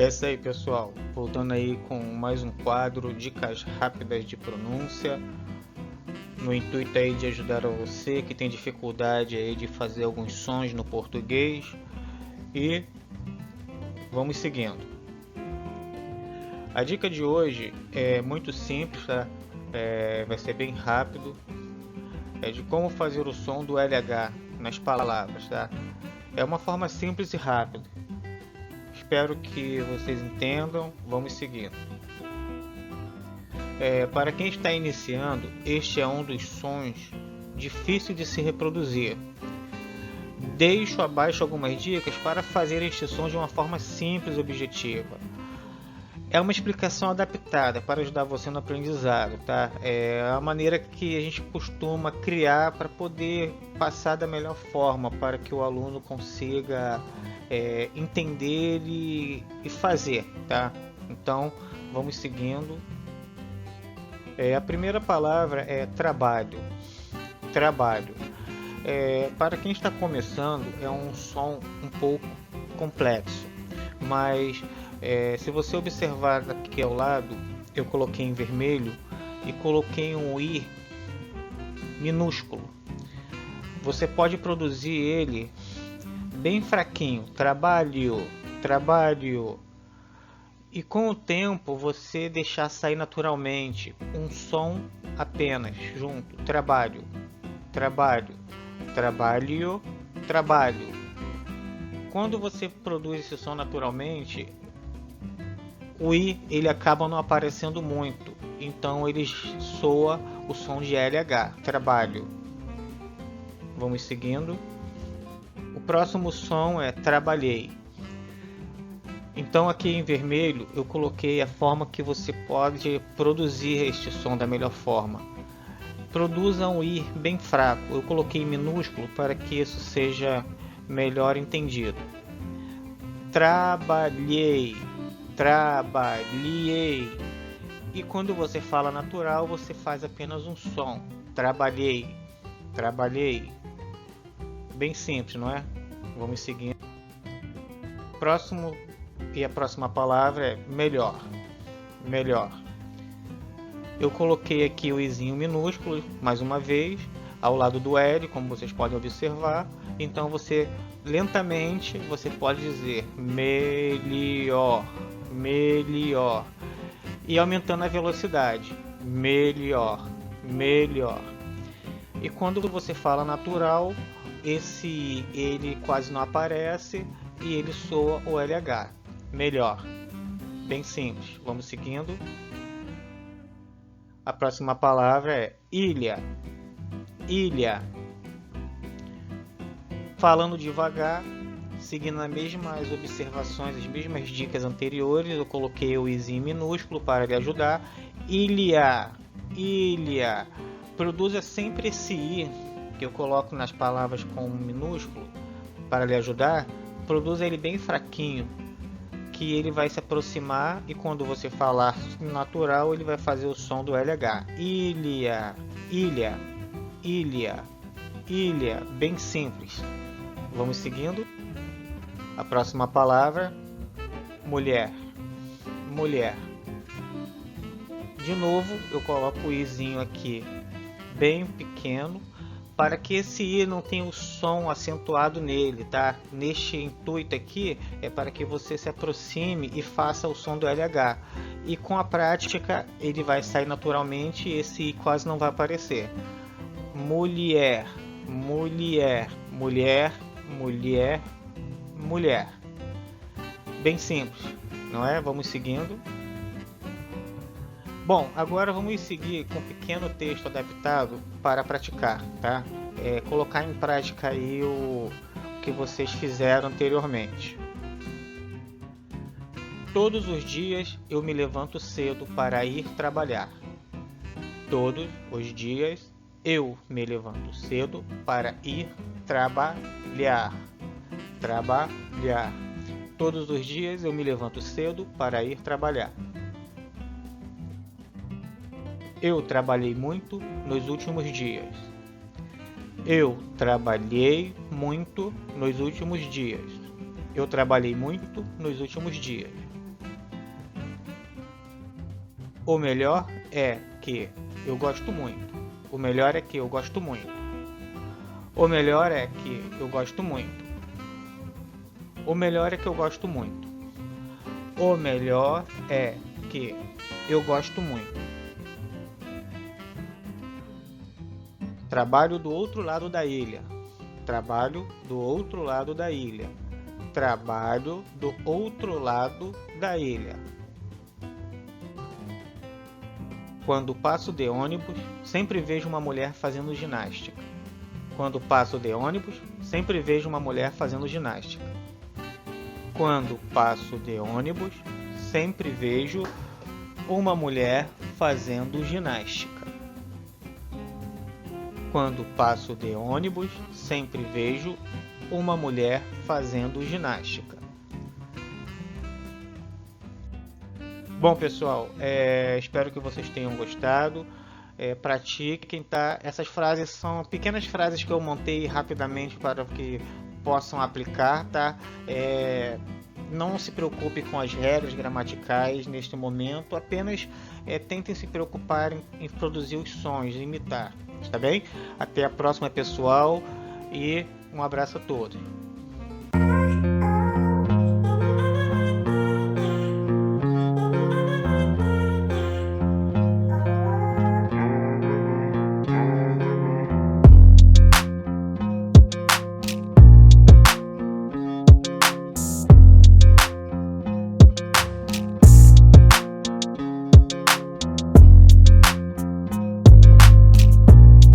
E é isso aí, pessoal. Voltando aí com mais um quadro, dicas rápidas de pronúncia, no intuito aí de ajudar a você que tem dificuldade aí de fazer alguns sons no português. E vamos seguindo. A dica de hoje é muito simples, tá? Vai ser bem rápido. É de como fazer o som do LH nas palavras, tá? É uma forma simples e rápida. Espero que vocês entendam. Vamos seguindo. Para quem está iniciando, este é um dos sons difícil de se reproduzir. Deixo abaixo algumas dicas para fazer este som de uma forma simples e objetiva. É uma explicação adaptada para ajudar você no aprendizado, tá? É a maneira que a gente costuma criar para poder passar da melhor forma, para que o aluno consiga entender e fazer, tá? Então, vamos seguindo. A primeira palavra é trabalho. Trabalho. Para quem está começando, é um som um pouco complexo, mas se você observar aqui ao lado, eu coloquei em vermelho e coloquei um I minúsculo. Você pode produzir ele bem fraquinho, trabalho, trabalho. E com o tempo você deixar sair naturalmente um som apenas junto, trabalho, trabalho, trabalho, trabalho. Quando você produz esse som naturalmente, o I ele acaba não aparecendo muito, então ele soa o som de LH, trabalho. Vamos seguindo. O próximo som é trabalhei. Então aqui em vermelho eu coloquei a forma que você pode produzir este som da melhor forma. Produza um I bem fraco, eu coloquei em minúsculo para que isso seja melhor entendido. Trabalhei, trabalhei. E quando você fala natural, você faz apenas um som. Trabalhei, trabalhei. Bem simples, não é? Vamos seguindo. A próxima palavra é melhor. Melhor. Eu coloquei aqui o izinho minúsculo, mais uma vez, ao lado do L, como vocês podem observar. Então você, lentamente, você pode dizer melhor, melhor. E aumentando a velocidade, melhor, melhor. E quando você fala natural, ele quase não aparece e ele soa o LH. Melhor. Bem simples. Vamos seguindo. A próxima palavra é ilha. Ilha. Falando devagar, seguindo as mesmas observações, as mesmas dicas anteriores, eu coloquei o izinho minúsculo para lhe ajudar. Ilha. Ilha. Produza sempre esse I que eu coloco nas palavras com minúsculo para lhe ajudar. Produza ele bem fraquinho, que ele vai se aproximar e quando você falar natural ele vai fazer o som do LH. Ilha, ilha, ilha, ilha, bem simples. Vamos seguindo. A próxima palavra, mulher, mulher. De novo eu coloco o izinho aqui bem pequeno, para que esse I não tenha o som acentuado nele, tá? Neste intuito aqui é para que você se aproxime e faça o som do LH. E com a prática ele vai sair naturalmente e esse I quase não vai aparecer. Mulher, mulher, mulher, mulher, mulher. Bem simples, não é? Vamos seguindo. Bom, agora vamos seguir com um pequeno texto adaptado para praticar, tá? Colocar em prática aí o que vocês fizeram anteriormente. Todos os dias eu me levanto cedo para ir trabalhar. Todos os dias eu me levanto cedo para ir trabalhar. Trabalhar. Todos os dias eu me levanto cedo para ir trabalhar. Eu trabalhei muito nos últimos dias. Eu trabalhei muito nos últimos dias. Eu trabalhei muito nos últimos dias. O melhor é que eu gosto muito. O melhor é que eu gosto muito. O melhor é que eu gosto muito. O melhor é que eu gosto muito. O melhor é que eu gosto muito. Trabalho do outro lado da ilha. Trabalho do outro lado da ilha. Trabalho do outro lado da ilha. Quando passo de ônibus, sempre vejo uma mulher fazendo ginástica. Quando passo de ônibus, sempre vejo uma mulher fazendo ginástica. Quando passo de ônibus, sempre vejo uma mulher fazendo ginástica. Quando passo de ônibus, sempre vejo uma mulher fazendo ginástica. Bom, pessoal, espero que vocês tenham gostado. Pratiquem, tá? Essas frases são pequenas frases que eu montei rapidamente para que possam aplicar, tá? Não se preocupe com as regras gramaticais neste momento, apenas tentem se preocupar em produzir os sons, imitar, tá bem? Até a próxima, pessoal, e um abraço a todos.